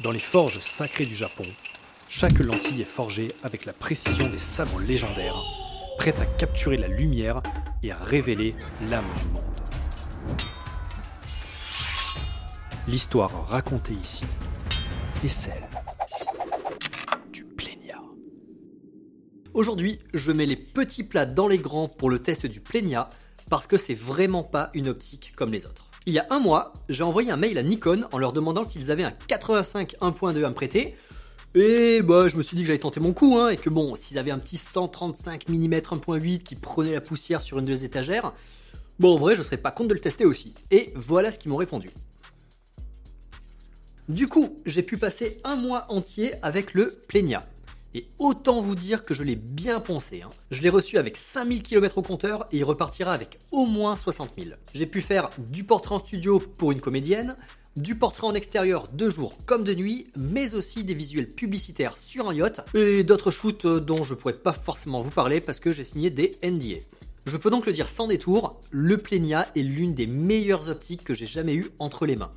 Dans les forges sacrées du Japon, chaque lentille est forgée avec la précision des sabres légendaires, prête à capturer la lumière et à révéler l'âme du monde. L'histoire racontée ici est celle du Plenia. Aujourd'hui, je mets les petits plats dans les grands pour le test du Plenia parce que c'est vraiment pas une optique comme les autres. Il y a un mois, j'ai envoyé un mail à Nikon en leur demandant s'ils avaient un 85 1.2 à me prêter. Et je me suis dit que j'allais tenter mon coup, et que bon, s'ils avaient un petit 135 mm 1.8 qui prenait la poussière sur une des étagères, en vrai, je serais pas contre de le tester aussi. Et voilà ce qu'ils m'ont répondu. Du coup, j'ai pu passer un mois entier avec le Plenia. Et autant vous dire que je l'ai bien poncé. Je l'ai reçu avec 5000 km au compteur et il repartira avec au moins 60 000. J'ai pu faire du portrait en studio pour une comédienne, du portrait en extérieur de jour comme de nuit, mais aussi des visuels publicitaires sur un yacht et d'autres shoots dont je pourrais pas forcément vous parler parce que j'ai signé des NDA. Je peux donc le dire sans détour, le Plenia est l'une des meilleures optiques que j'ai jamais eues entre les mains.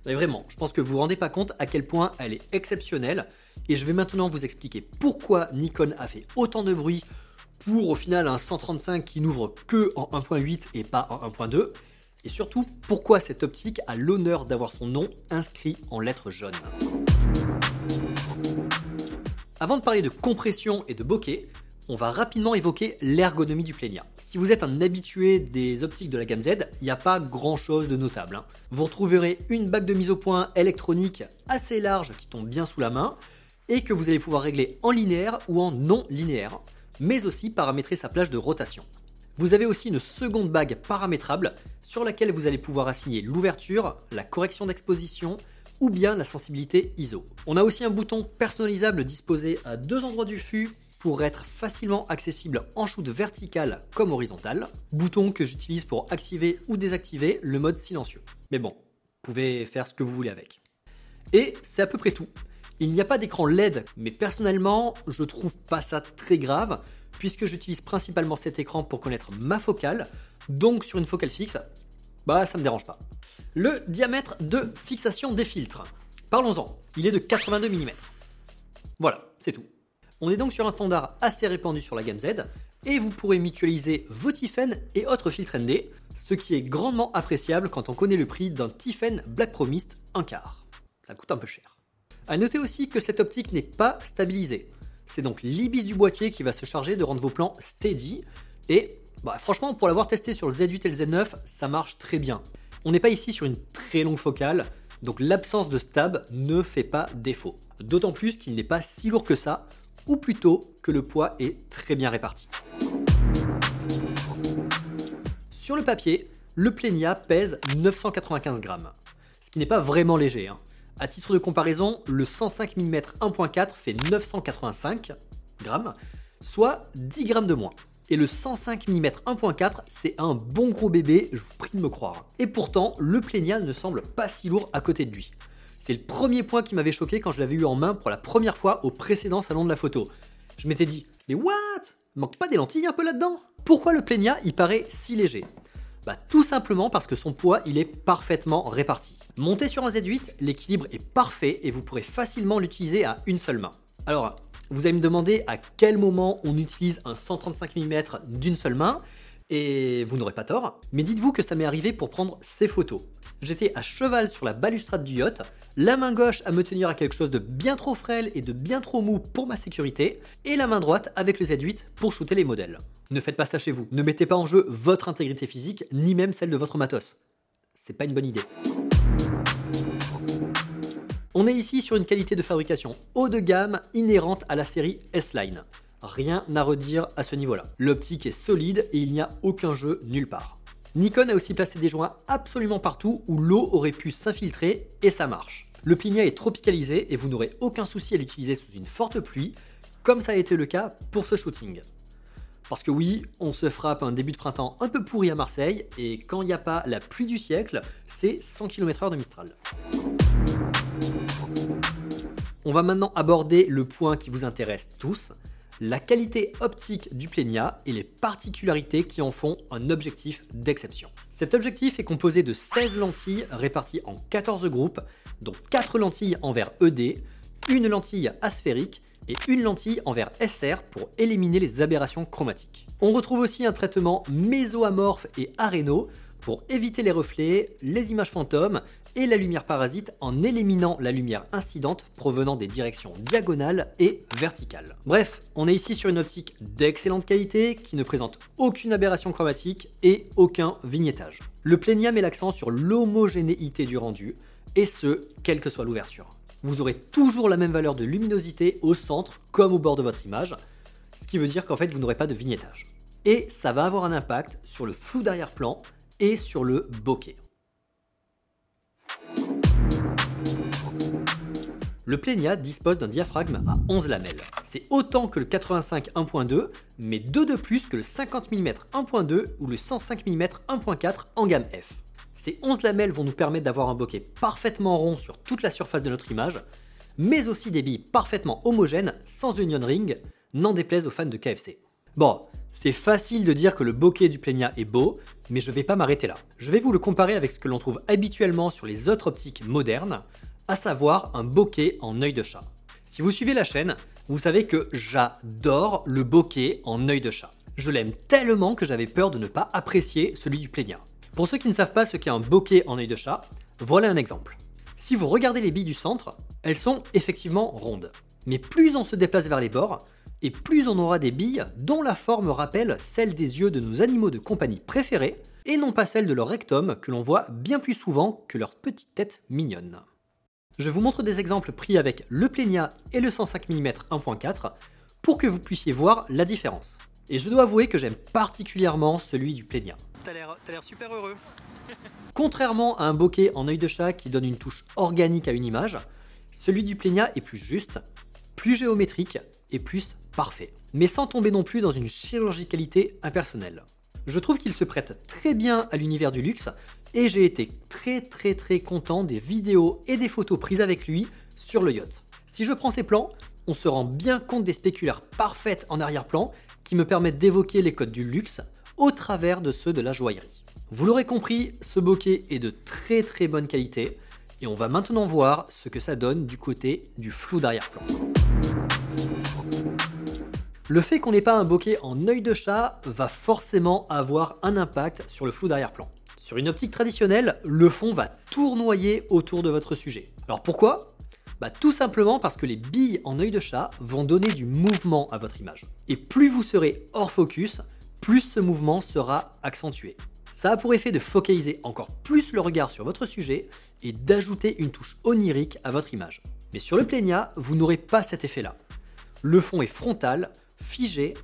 Mais vraiment, je pense que vous vous rendez pas compte à quel point elle est exceptionnelle et je vais maintenant vous expliquer pourquoi Nikon a fait autant de bruit pour au final un 135 qui n'ouvre que en 1.8 et pas en 1.2 et surtout pourquoi cette optique a l'honneur d'avoir son nom inscrit en lettres jaunes. Avant de parler de compression et de bokeh, on va rapidement évoquer l'ergonomie du Plenia. Si vous êtes un habitué des optiques de la gamme Z, il n'y a pas grand chose de notable. Vous retrouverez une bague de mise au point électronique assez large qui tombe bien sous la main et que vous allez pouvoir régler en linéaire ou en non linéaire, mais aussi paramétrer sa plage de rotation. Vous avez aussi une seconde bague paramétrable sur laquelle vous allez pouvoir assigner l'ouverture, la correction d'exposition ou bien la sensibilité ISO. On a aussi un bouton personnalisable disposé à deux endroits du fût pour être facilement accessible en shoot vertical comme horizontal. Bouton que j'utilise pour activer ou désactiver le mode silencieux. Mais bon, vous pouvez faire ce que vous voulez avec. Et c'est à peu près tout. Il n'y a pas d'écran LED, mais personnellement, je trouve pas ça très grave, puisque j'utilise principalement cet écran pour connaître ma focale, donc sur une focale fixe, ça me dérange pas. Le diamètre de fixation des filtres. Parlons-en, il est de 82 mm. Voilà, c'est tout. On est donc sur un standard assez répandu sur la gamme Z, et vous pourrez mutualiser vos Tiffen et autres filtres ND, ce qui est grandement appréciable quand on connaît le prix d'un Tiffen Black Pro Mist 1/4. Ça coûte un peu cher. A noter aussi que cette optique n'est pas stabilisée. C'est donc l'ibis du boîtier qui va se charger de rendre vos plans steady, et franchement pour l'avoir testé sur le Z8 et le Z9, ça marche très bien. On n'est pas ici sur une très longue focale, donc l'absence de stab ne fait pas défaut. D'autant plus qu'il n'est pas si lourd que ça, ou plutôt que le poids est très bien réparti. Sur le papier, le Plenia pèse 995 grammes, ce qui n'est pas vraiment léger. À titre de comparaison, le 105 mm 1.4 fait 985 grammes, soit 10 grammes de moins. Et le 105 mm 1.4, c'est un bon gros bébé, je vous prie de me croire. Et pourtant, le Plenia ne semble pas si lourd à côté de lui. C'est le premier point qui m'avait choqué quand je l'avais eu en main pour la première fois au précédent salon de la photo. Je m'étais dit, mais what? Manque pas des lentilles un peu là-dedans? Pourquoi le Plenia il paraît si léger? Tout simplement parce que son poids il est parfaitement réparti. Monté sur un Z8, l'équilibre est parfait et vous pourrez facilement l'utiliser à une seule main. Alors, vous allez me demander à quel moment on utilise un 135 mm d'une seule main, et vous n'aurez pas tort, mais dites-vous que ça m'est arrivé pour prendre ces photos. J'étais à cheval sur la balustrade du yacht, la main gauche à me tenir à quelque chose de bien trop frêle et de bien trop mou pour ma sécurité, et la main droite avec le Z8 pour shooter les modèles. Ne faites pas ça chez vous, ne mettez pas en jeu votre intégrité physique, ni même celle de votre matos. C'est pas une bonne idée. On est ici sur une qualité de fabrication haut de gamme inhérente à la série S-Line. Rien à redire à ce niveau-là. L'optique est solide et il n'y a aucun jeu nulle part. Nikon a aussi placé des joints absolument partout où l'eau aurait pu s'infiltrer et ça marche. Le Plenia est tropicalisé et vous n'aurez aucun souci à l'utiliser sous une forte pluie, comme ça a été le cas pour ce shooting. Parce que oui, on se frappe un début de printemps un peu pourri à Marseille et quand il n'y a pas la pluie du siècle, c'est 100 km/h de Mistral. On va maintenant aborder le point qui vous intéresse tous, la qualité optique du Plenia et les particularités qui en font un objectif d'exception. Cet objectif est composé de 16 lentilles réparties en 14 groupes, dont 4 lentilles en verre ED, une lentille asphérique et une lentille en verre SR pour éliminer les aberrations chromatiques. On retrouve aussi un traitement mésoamorphe et aréno pour éviter les reflets, les images fantômes et la lumière parasite en éliminant la lumière incidente provenant des directions diagonales et verticales. Bref, on est ici sur une optique d'excellente qualité qui ne présente aucune aberration chromatique et aucun vignettage. Le Plenia met l'accent sur l'homogénéité du rendu, et ce, quelle que soit l'ouverture. Vous aurez toujours la même valeur de luminosité au centre comme au bord de votre image, ce qui veut dire qu'en fait vous n'aurez pas de vignettage. Et ça va avoir un impact sur le flou d'arrière-plan et sur le bokeh. Le Plenia dispose d'un diaphragme à 11 lamelles. C'est autant que le 85 1.2, mais 2 de plus que le 50 mm 1.2 ou le 105 mm 1.4 en gamme F. Ces 11 lamelles vont nous permettre d'avoir un bokeh parfaitement rond sur toute la surface de notre image, mais aussi des billes parfaitement homogènes sans onion ring, n'en déplaise aux fans de KFC. Bon, c'est facile de dire que le bokeh du Plenia est beau, mais je vais pas m'arrêter là. Je vais vous le comparer avec ce que l'on trouve habituellement sur les autres optiques modernes, à savoir un bokeh en œil de chat. Si vous suivez la chaîne, vous savez que j'adore le bokeh en œil de chat. Je l'aime tellement que j'avais peur de ne pas apprécier celui du Plenia. Pour ceux qui ne savent pas ce qu'est un bokeh en œil de chat, voilà un exemple. Si vous regardez les billes du centre, elles sont effectivement rondes. Mais plus on se déplace vers les bords, et plus on aura des billes dont la forme rappelle celle des yeux de nos animaux de compagnie préférés, et non pas celle de leur rectum que l'on voit bien plus souvent que leur petite tête mignonne. Je vous montre des exemples pris avec le Plenia et le 105 mm 1.4 pour que vous puissiez voir la différence. Et je dois avouer que j'aime particulièrement celui du Plenia. T'as l'air super heureux. Contrairement à un bokeh en œil de chat qui donne une touche organique à une image, celui du Plenia est plus juste, plus géométrique et plus parfait, mais sans tomber non plus dans une chirurgicalité impersonnelle. Je trouve qu'il se prête très bien à l'univers du luxe et j'ai été très content des vidéos et des photos prises avec lui sur le yacht. Si je prends ces plans, on se rend bien compte des spéculaires parfaites en arrière-plan qui me permettent d'évoquer les codes du luxe au travers de ceux de la joaillerie. Vous l'aurez compris, ce bokeh est de très bonne qualité et on va maintenant voir ce que ça donne du côté du flou d'arrière-plan. Le fait qu'on n'ait pas un bokeh en œil de chat va forcément avoir un impact sur le flou d'arrière-plan. Sur une optique traditionnelle, le fond va tournoyer autour de votre sujet. Alors pourquoi ? Tout simplement parce que les billes en œil de chat vont donner du mouvement à votre image. Et plus vous serez hors focus, plus ce mouvement sera accentué. Ça a pour effet de focaliser encore plus le regard sur votre sujet et d'ajouter une touche onirique à votre image. Mais sur le Plenia, vous n'aurez pas cet effet-là. Le fond est frontal, figé,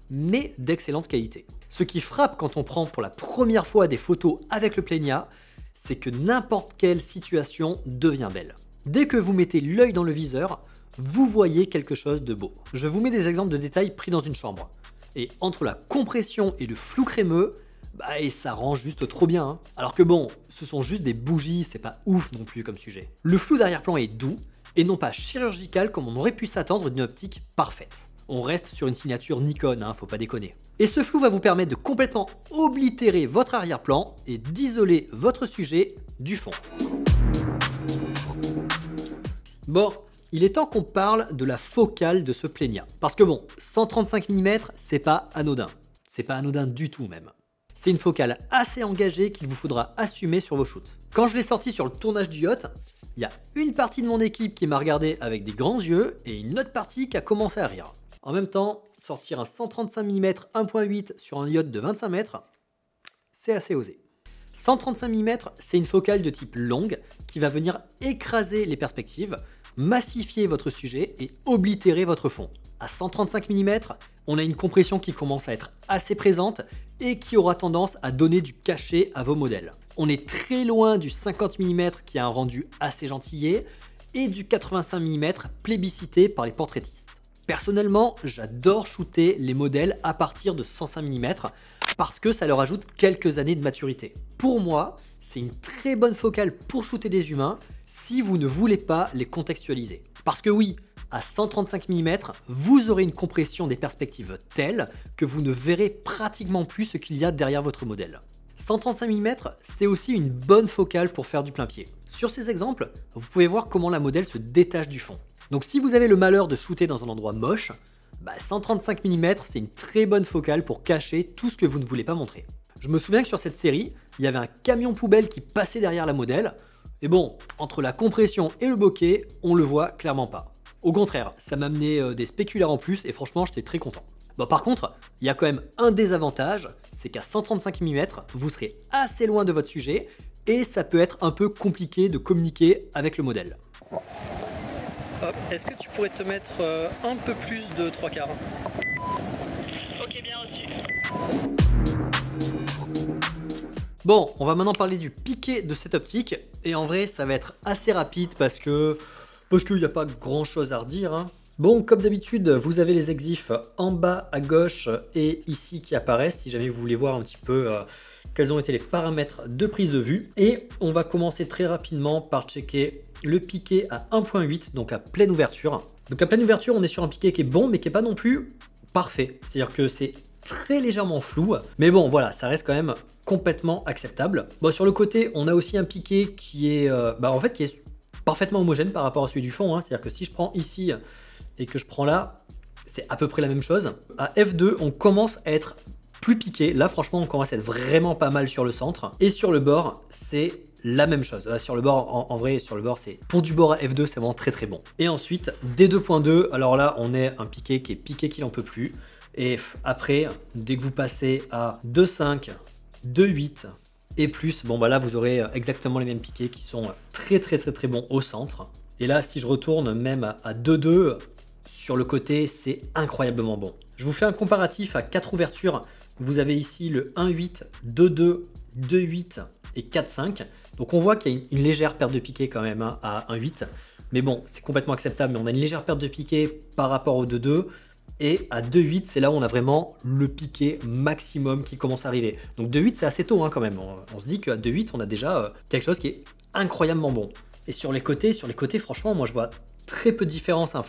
mais d'excellente qualité. Ce qui frappe quand on prend pour la première fois des photos avec le Plenia, c'est que n'importe quelle situation devient belle. Dès que vous mettez l'œil dans le viseur, vous voyez quelque chose de beau. Je vous mets des exemples de détails pris dans une chambre. Et entre la compression et le flou crémeux, et ça rend juste trop bien. Hein. Alors que bon, ce sont juste des bougies, c'est pas ouf non plus comme sujet. Le flou d'arrière-plan est doux et non pas chirurgical comme on aurait pu s'attendre d'une optique parfaite. On reste sur une signature Nikon, hein, faut pas déconner. Et ce flou va vous permettre de complètement oblitérer votre arrière-plan et d'isoler votre sujet du fond. Bon, il est temps qu'on parle de la focale de ce Plenia. Parce que bon, 135 mm, c'est pas anodin. C'est pas anodin du tout même. C'est une focale assez engagée qu'il vous faudra assumer sur vos shoots. Quand je l'ai sorti sur le tournage du yacht, il y a une partie de mon équipe qui m'a regardé avec des grands yeux et une autre partie qui a commencé à rire. En même temps, sortir un 135 mm 1.8 sur un yacht de 25 mètres, c'est assez osé. 135 mm, c'est une focale de type longue qui va venir écraser les perspectives, massifier votre sujet et oblitérer votre fond. À 135 mm, on a une compression qui commence à être assez présente et qui aura tendance à donner du cachet à vos modèles. On est très loin du 50 mm qui a un rendu assez gentillé et du 85 mm plébiscité par les portraitistes. Personnellement, j'adore shooter les modèles à partir de 105 mm parce que ça leur ajoute quelques années de maturité. Pour moi, c'est une très bonne focale pour shooter des humains si vous ne voulez pas les contextualiser. Parce que oui, À 135 mm, vous aurez une compression des perspectives telle que vous ne verrez pratiquement plus ce qu'il y a derrière votre modèle. 135 mm, c'est aussi une bonne focale pour faire du plein pied. Sur ces exemples, vous pouvez voir comment la modèle se détache du fond. Donc si vous avez le malheur de shooter dans un endroit moche, 135 mm, c'est une très bonne focale pour cacher tout ce que vous ne voulez pas montrer. Je me souviens que sur cette série, il y avait un camion poubelle qui passait derrière la modèle, et bon, entre la compression et le bokeh, on le voit clairement pas. Au contraire, ça m'a amené des spéculaires en plus, et franchement, j'étais très content. Bon, par contre, il y a quand même un désavantage, c'est qu'à 135 mm, vous serez assez loin de votre sujet, et ça peut être un peu compliqué de communiquer avec le modèle. Est-ce que tu pourrais te mettre un peu plus de 3/4? Ok, bien reçu. Bon, on va maintenant parler du piqué de cette optique, et en vrai, ça va être assez rapide parce qu'il n'y a pas grand chose à redire, hein. Bon, comme d'habitude, vous avez les exifs en bas à gauche et ici qui apparaissent, si jamais vous voulez voir un petit peu quels ont été les paramètres de prise de vue. Et on va commencer très rapidement par checker le piqué à 1.8, donc à pleine ouverture. Donc à pleine ouverture, on est sur un piqué qui est bon, mais qui n'est pas non plus parfait. C'est-à-dire que c'est très légèrement flou, mais bon, voilà, ça reste quand même complètement acceptable. Bon, sur le côté, on a aussi un piqué qui est, qui est parfaitement homogène par rapport à celui du fond, hein. C'est-à-dire que si je prends ici et que je prends là, c'est à peu près la même chose. À F2, on commence à être plus piqué. Là, franchement, on commence à être vraiment pas mal sur le centre. Et sur le bord, c'est la même chose. Sur le bord, en vrai, sur le bord, c'est pour du bord à F2, c'est vraiment très très bon. Et ensuite, D2.2, alors là, on est un piqué qui est piqué qu'il en peut plus. Et après, dès que vous passez à 2.5, 2.8 et plus, bon bah là, vous aurez exactement les mêmes piqués qui sont très très très très bons au centre. Et là, si je retourne même à 2.2, sur le côté, c'est incroyablement bon. Je vous fais un comparatif à 4 ouvertures. Vous avez ici le 1.8, 2.2, 2.8 et 4.5. Donc on voit qu'il y a une légère perte de piqué quand même hein, à 1.8. Mais bon, c'est complètement acceptable. Mais on a une légère perte de piqué par rapport au 2.2. Et à 2.8, c'est là où on a vraiment le piqué maximum qui commence à arriver. Donc 2.8, c'est assez tôt hein, quand même. On se dit qu'à 2.8, on a déjà quelque chose qui est incroyablement bon. Et sur les côtés, franchement, moi je vois très peu de différence. Hein,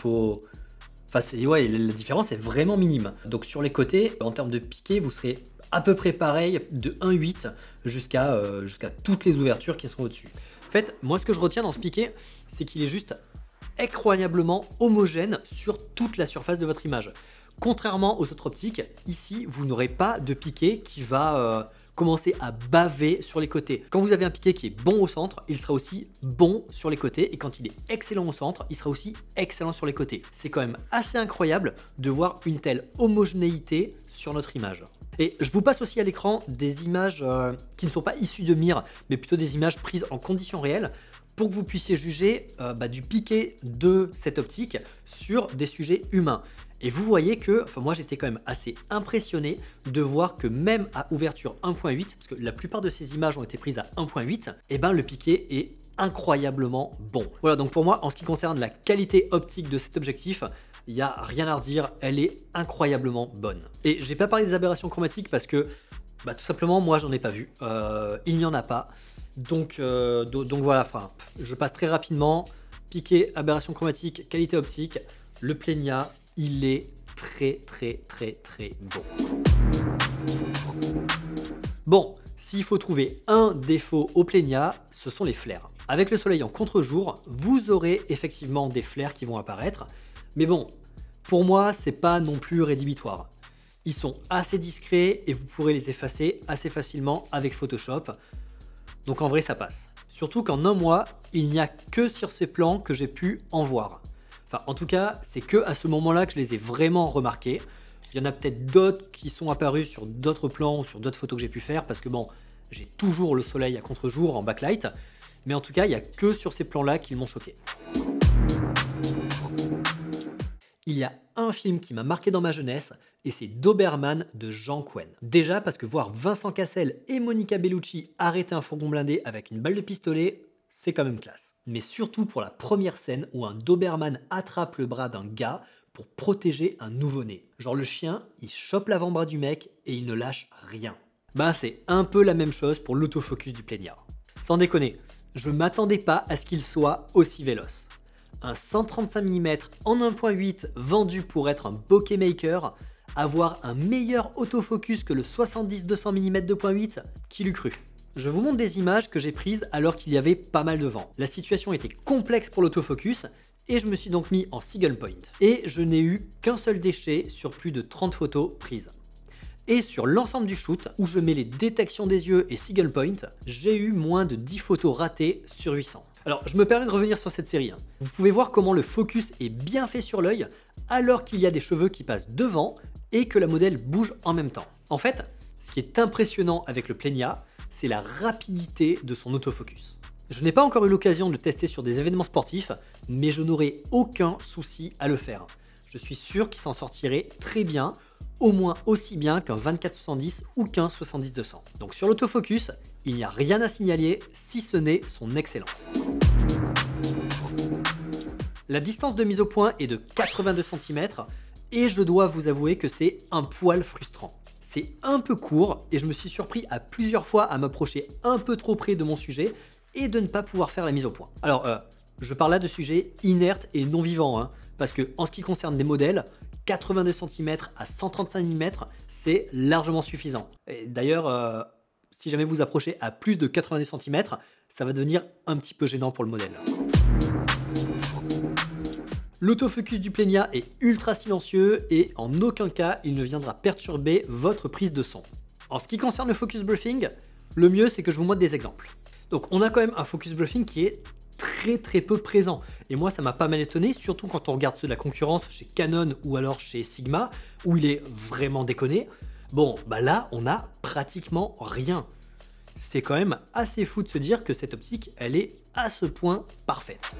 la différence est vraiment minime. Donc sur les côtés, en termes de piqué, vous serez à peu près pareil de 1.8 jusqu'à toutes les ouvertures qui sont au-dessus. En fait, moi ce que je retiens dans ce piqué, c'est qu'il est juste incroyablement homogène sur toute la surface de votre image. Contrairement aux autres optiques, ici, vous n'aurez pas de piqué qui va commencer à baver sur les côtés. Quand vous avez un piqué qui est bon au centre, il sera aussi bon sur les côtés. Et quand il est excellent au centre, il sera aussi excellent sur les côtés. C'est quand même assez incroyable de voir une telle homogénéité sur notre image. Et je vous passe aussi à l'écran des images qui ne sont pas issues de mire, mais plutôt des images prises en conditions réelles, pour que vous puissiez juger du piqué de cette optique sur des sujets humains. Et vous voyez que, moi j'étais quand même assez impressionné de voir que même à ouverture 1.8, parce que la plupart de ces images ont été prises à 1.8, et le piqué est incroyablement bon. Voilà, donc pour moi, en ce qui concerne la qualité optique de cet objectif, il n'y a rien à redire, elle est incroyablement bonne. Et j'ai pas parlé des aberrations chromatiques parce que, tout simplement, moi j'en ai pas vu, il n'y en a pas. Donc voilà, je passe très rapidement. Piqué, aberration chromatique, qualité optique, le Plenia, il est très très très très bon. Bon, s'il faut trouver un défaut au Plenia, ce sont les flares. Avec le soleil en contre-jour, vous aurez effectivement des flares qui vont apparaître, mais bon, pour moi, c'est pas non plus rédhibitoire. Ils sont assez discrets et vous pourrez les effacer assez facilement avec Photoshop. Donc en vrai, ça passe. Surtout qu'en un mois, il n'y a que sur ces plans que j'ai pu en voir. Enfin, en tout cas, c'est que à ce moment-là que je les ai vraiment remarqués. Il y en a peut-être d'autres qui sont apparus sur d'autres plans ou sur d'autres photos que j'ai pu faire parce que bon, j'ai toujours le soleil à contre-jour en backlight. Mais en tout cas, il n'y a que sur ces plans-là qu'ils m'ont choqué. Il y a un film qui m'a marqué dans ma jeunesse et c'est Doberman de Jean Cohen. Déjà parce que voir Vincent Cassel et Monica Bellucci arrêter un fourgon blindé avec une balle de pistolet, c'est quand même classe. Mais surtout pour la première scène où un Doberman attrape le bras d'un gars pour protéger un nouveau-né. Genre le chien, il chope l'avant-bras du mec et il ne lâche rien. C'est un peu la même chose pour l'autofocus du Plenia. Sans déconner, je m'attendais pas à ce qu'il soit aussi véloce. un 135 mm en 1.8 vendu pour être un bokeh maker, avoir un meilleur autofocus que le 70-200 mm 2.8, qui l'eût cru? Je vous montre des images que j'ai prises alors qu'il y avait pas mal de vent. La situation était complexe pour l'autofocus et je me suis donc mis en single point. Et je n'ai eu qu'un seul déchet sur plus de 30 photos prises. Et sur l'ensemble du shoot, où je mets les détections des yeux et single point, j'ai eu moins de 10 photos ratées sur 800. Alors je me permets de revenir sur cette série. Vous pouvez voir comment le focus est bien fait sur l'œil alors qu'il y a des cheveux qui passent devant et que la modèle bouge en même temps. En fait, ce qui est impressionnant avec le Plenia, c'est la rapidité de son autofocus. Je n'ai pas encore eu l'occasion de le tester sur des événements sportifs, mais je n'aurai aucun souci à le faire. Je suis sûr qu'il s'en sortirait très bien, au moins aussi bien qu'un 24-70 ou qu'un 70-200. Donc sur l'autofocus, il n'y a rien à signaler si ce n'est son excellence. La distance de mise au point est de 82 cm et je dois vous avouer que c'est un poil frustrant. C'est un peu court et je me suis surpris à plusieurs fois à m'approcher un peu trop près de mon sujet et de ne pas pouvoir faire la mise au point. Alors, je parle là de sujets inertes et non vivants, parce que en ce qui concerne des modèles, 82 cm à 135 mm, c'est largement suffisant. Et d'ailleurs, si jamais vous approchez à plus de 90 cm, ça va devenir un petit peu gênant pour le modèle. L'autofocus du Plenia est ultra silencieux et en aucun cas il ne viendra perturber votre prise de son. En ce qui concerne le focus bluffing, le mieux c'est que je vous montre des exemples. Donc on a quand même un focus bluffing qui est très peu présent. Et moi ça m'a pas mal étonné, surtout quand on regarde ceux de la concurrence chez Canon ou alors chez Sigma, où il est vraiment déconné. Bon, bah là on a pratiquement rien. C'est quand même assez fou de se dire que cette optique, elle est à ce point parfaite.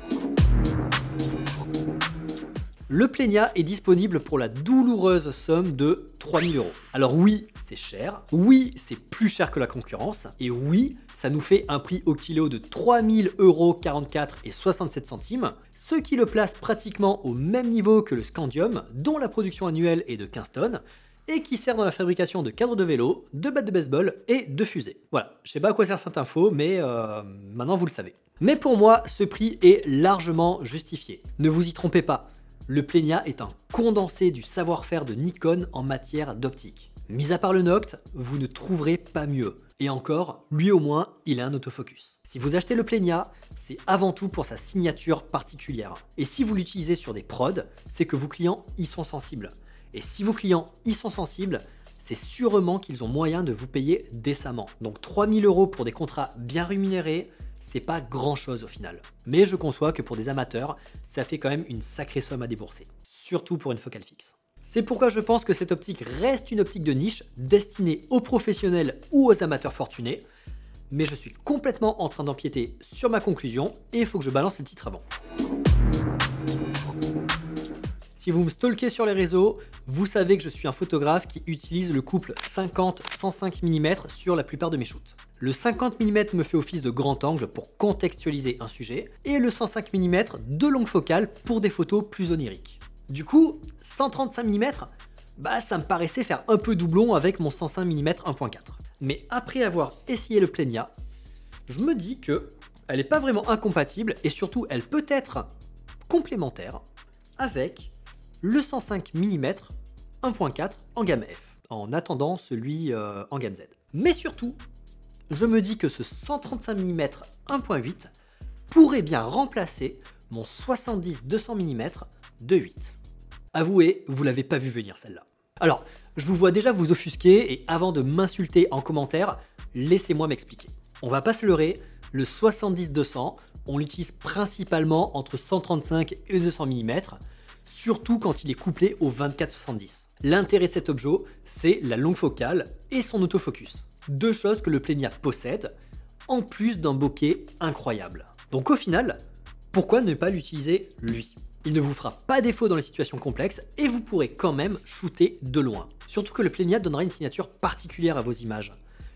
Le Plenia est disponible pour la douloureuse somme de 3000 €. Alors oui, c'est cher, oui, c'est plus cher que la concurrence, et oui, ça nous fait un prix au kilo de 3000,44 € et 67 centimes, ce qui le place pratiquement au même niveau que le Scandium, dont la production annuelle est de 15 tonnes, et qui sert dans la fabrication de cadres de vélo, de battes de baseball et de fusées. Voilà, je sais pas à quoi sert cette info, mais maintenant vous le savez. Mais pour moi, ce prix est largement justifié. Ne vous y trompez pas. Le Plenia est un condensé du savoir-faire de Nikon en matière d'optique. Mis à part le Noct, vous ne trouverez pas mieux. Et encore, lui au moins, il a un autofocus. Si vous achetez le Plenia, c'est avant tout pour sa signature particulière. Et si vous l'utilisez sur des prods, c'est que vos clients y sont sensibles. Et si vos clients y sont sensibles, c'est sûrement qu'ils ont moyen de vous payer décemment. Donc 3000 € pour des contrats bien rémunérés, c'est pas grand chose au final. Mais je conçois que pour des amateurs, ça fait quand même une sacrée somme à débourser. Surtout pour une focale fixe. C'est pourquoi je pense que cette optique reste une optique de niche, destinée aux professionnels ou aux amateurs fortunés. Mais je suis complètement en train d'empiéter sur ma conclusion et il faut que je balance le titre avant. Si vous me stalkez sur les réseaux, vous savez que je suis un photographe qui utilise le couple 50-105 mm sur la plupart de mes shoots. Le 50 mm me fait office de grand angle pour contextualiser un sujet et le 105 mm de longue focale pour des photos plus oniriques. Du coup, 135 mm, bah ça me paraissait faire un peu doublon avec mon 105 mm 1.4. Mais après avoir essayé le Plenia, je me dis que elle n'est pas vraiment incompatible et surtout elle peut être complémentaire avec le 105 mm 1.4 en gamme F, en attendant celui en gamme Z. Mais surtout, je me dis que ce 135 mm 1.8 pourrait bien remplacer mon 70-200 mm de 8. Avouez, vous l'avez pas vu venir celle-là. Alors, je vous vois déjà vous offusquer et avant de m'insulter en commentaire, laissez-moi m'expliquer. On va pas se leurrer, le 70-200, on l'utilise principalement entre 135 et 200 mm, surtout quand il est couplé au 24-70. L'intérêt de cet objet, c'est la longue focale et son autofocus. Deux choses que le Plenia possède, en plus d'un bokeh incroyable. Donc au final, pourquoi ne pas l'utiliser lui? Il ne vous fera pas défaut dans les situations complexes et vous pourrez quand même shooter de loin. Surtout que le Plenia donnera une signature particulière à vos images.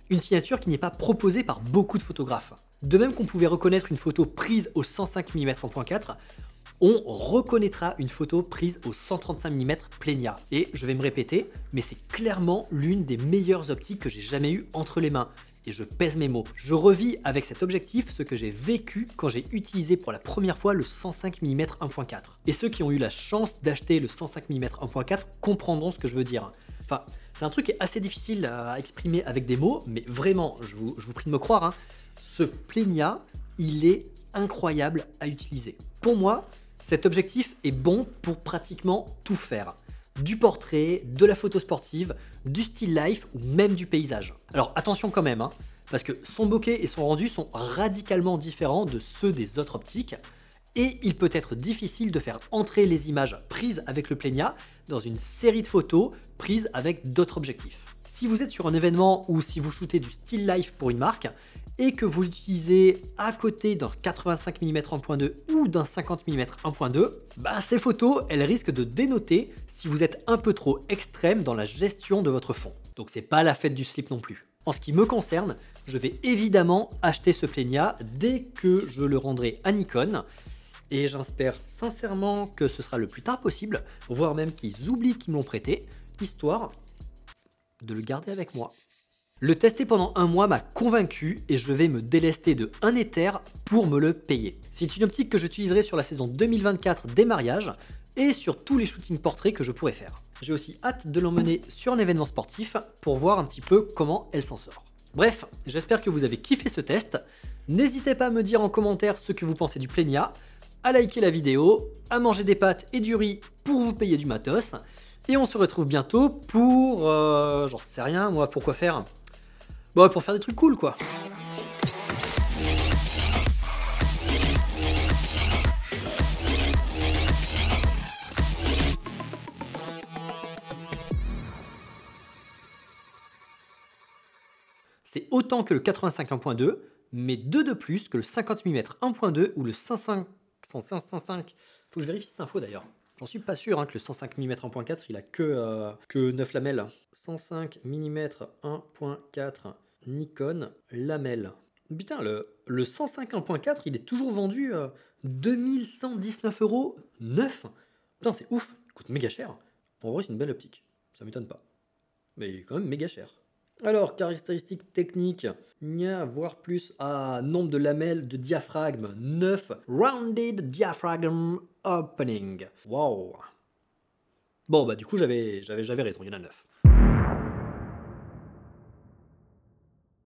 Une signature qui n'est pas proposée par beaucoup de photographes. De même qu'on pouvait reconnaître une photo prise au 105 mm 1.4, on reconnaîtra une photo prise au 135 mm Plenia. Et je vais me répéter, mais c'est clairement l'une des meilleures optiques que j'ai jamais eues entre les mains. et je pèse mes mots. Je revis avec cet objectif ce que j'ai vécu quand j'ai utilisé pour la première fois le 105 mm 1.4. Et ceux qui ont eu la chance d'acheter le 105 mm 1.4 comprendront ce que je veux dire. Enfin, c'est un truc qui est assez difficile à exprimer avec des mots, mais vraiment, je vous prie de me croire, hein, ce Plenia, il est incroyable à utiliser. Pour moi, cet objectif est bon pour pratiquement tout faire. Du portrait, de la photo sportive, du still life ou même du paysage. Alors attention quand même, hein, parce que son bokeh et son rendu sont radicalement différents de ceux des autres optiques et il peut être difficile de faire entrer les images prises avec le Plenia dans une série de photos prises avec d'autres objectifs. Si vous êtes sur un événement ou si vous shootez du still life pour une marque et que vous l'utilisez à côté d'un 85 mm 1.2 ou d'un 50 mm 1.2, bah ces photos, elles risquent de dénoter si vous êtes un peu trop extrême dans la gestion de votre fond. Donc c'est pas la fête du slip non plus. En ce qui me concerne, je vais évidemment acheter ce Plenia dès que je le rendrai à Nikon. Et j'espère sincèrement que ce sera le plus tard possible, voire même qu'ils oublient qu'ils me l'ont prêté, histoire de le garder avec moi. Le tester pendant un mois m'a convaincu et je vais me délester de 1 Ether pour me le payer. C'est une optique que j'utiliserai sur la saison 2024 des mariages et sur tous les shootings portraits que je pourrai faire. J'ai aussi hâte de l'emmener sur un événement sportif pour voir un petit peu comment elle s'en sort. Bref, j'espère que vous avez kiffé ce test. N'hésitez pas à me dire en commentaire ce que vous pensez du Plenia, à liker la vidéo, à manger des pâtes et du riz pour vous payer du matos. Et on se retrouve bientôt pour... j'en sais rien, moi, pour quoi faire? Bon, pour faire des trucs cool, quoi. C'est autant que le 85 1.2, mais 2 de plus que le 50 mm 1.2 ou le 105... Faut que je vérifie cette info d'ailleurs. J'en suis pas sûr hein, que le 105 mm 1.4 il a que 9 lamelles. 105 mm 1.4 Nikon lamelle. Putain, le 105 1.4 il est toujours vendu 2119 € neuf. Putain, c'est ouf, il coûte méga cher. En vrai, c'est une belle optique, ça m'étonne pas. Mais il est quand même méga cher. Alors, caractéristiques techniques, voire plus à nombre de lamelles de diaphragme, 9, rounded diaphragm opening. Wow. Bon, bah du coup, j'avais raison, il y en a 9.